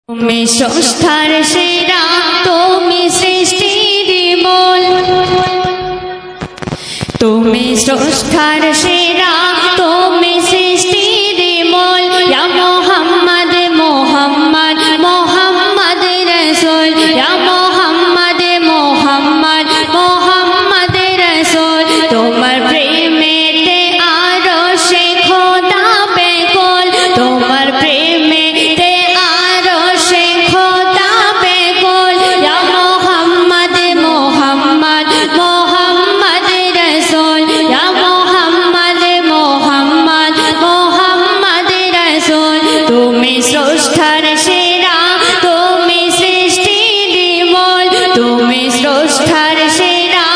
তুমি স্রষ্টার সেরা, তুমি সৃষ্টির মূল। তুমি স্রষ্টার সেরা, তুমি সৃষ্টির মূল। ইয়া মুহাম্মদ মুহাম্মদ মুহাম্মদ রাসূল, ইয়া মুহাম্মদ মুহাম্মদ মুহাম্মদ রাসূল। তোমার প্রেমেতে আরশে খোদা বেকুল, তোমার প্রেমেতে আরশে খোদা বেকুল। ইয়া মুহাম্মদ মুহাম্মদ মুহাম্মদ রাসূল, ইয়া মুহাম্মদ মুহাম্মদ মুহাম্মদ রাসূল। তুমি স্রষ্টার সেরা, তুমি সৃষ্টির মূল। তুমি স্রষ্টার সেরা,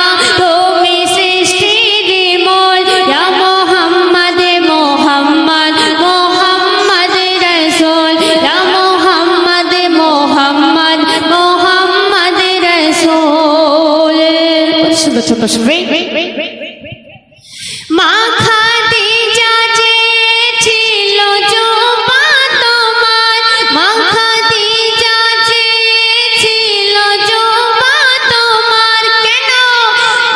তুমি সৃষ্টির মূল। ইয়া মুহাম্মদ মুহাম্মদ মুহাম্মদ রাসূল, ইয়া মুহাম্মদ মুহাম্মদ মুহাম্মদ রাসূল। সুন্দর সুন্দর শুনবে। মা খাদিজা যে ছিল জোপা তোমার, মা খাদিজা যে ছিল জোপা তোমার। কেন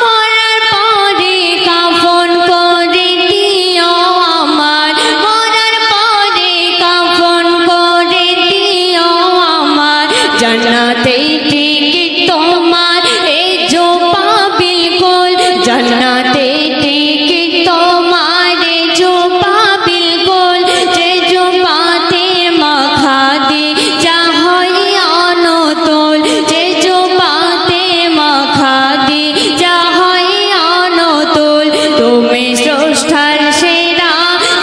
মরার পরে কাফন করে দিও আমার, মরার পরে কাফন করে দিও আমার। জান্নাতে টিকিট তোমার এই জোপা বিলকুল, জান্নাতে টিকিট তোমার এই জোপা বিলকুল। যে জোপাতে মা খাদিজা হয় অনতল, যে জোপাতে মা খাদিজা হয় অনতল। তুমি স্রষ্টার সেরা,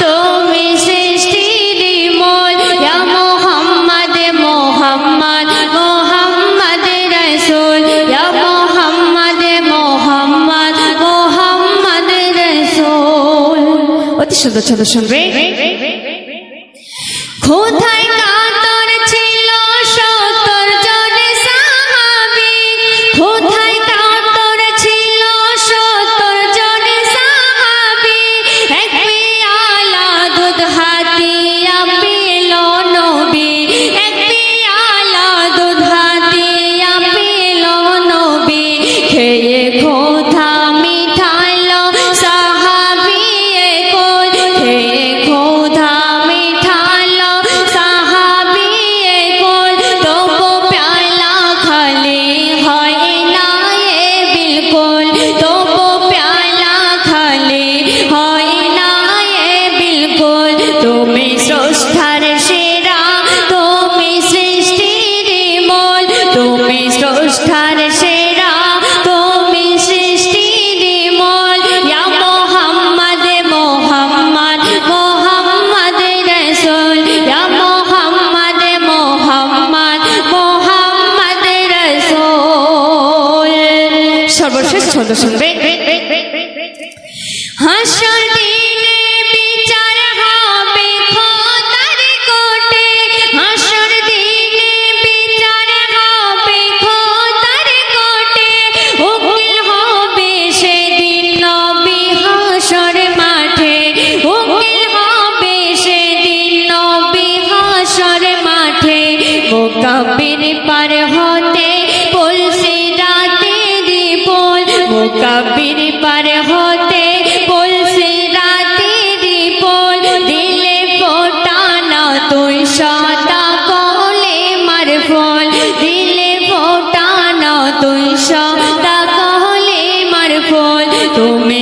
তুমি সৃষ্টির মূল। ইয়া মুহাম্মদ মুহাম্মদ মুহাম্মদ রাসূল, ইয়া মুহাম্মদ মুহাম্মদ মুহাম্মদ রাসূল। অতি সুন্দর সুন্দর শুনবে। কোথায় কাতর ছিল ৭০ জন সাহাবী, কোথায় কাতর ছিল ৭০ জন সাহাবী। এক পেয়ালা দুধ হাতিয়া পেল নবী, এক পেয়ালা দুধ হাতিয়া পেল নবী। খেয়ে ক্ষুধা মিটাইল সাহাবী একুল, খেয়ে ক্ষুধা মিটাইল সাহাবী একুল। তবু পেয়ালা খালি হয় না এ বিলকুল, তবু পেয়ালা খালি হয় না এ বিলকুল। তুমি স্রষ্টার সেরা, তুমি সৃষ্টির মূল। তুমি স্রষ্টার সেরা, তুমি সৃষ্টির মূল। ইয়া মুহাম্মদ মুহাম্মদ মুহাম্মদ রাসূল, ইয়া মুহাম্মদ মুহাম্মদ মুহাম্মদ রাসূল। সর্বশেষ ছন্দ শুনবে। হাসর দিনে বিচার হবে খোদার কোর্টে, হাসর দিনে বিচার হবে খোদার কোর্টে। উকিল হবে সেদিন নবী হাসর মাঠে, উকিল হবে সেদিন নবী হাসর মাঠে। মুকাব্বির পার হতে বলছে রাতের পোল, মুকাব্বির পার হতে বলছে রাতের পোল। দিলে ফোটানা তুই সদা কলে মার ফল, দিলে ফোটানা তুই সদা কলে মার ফল। তুমি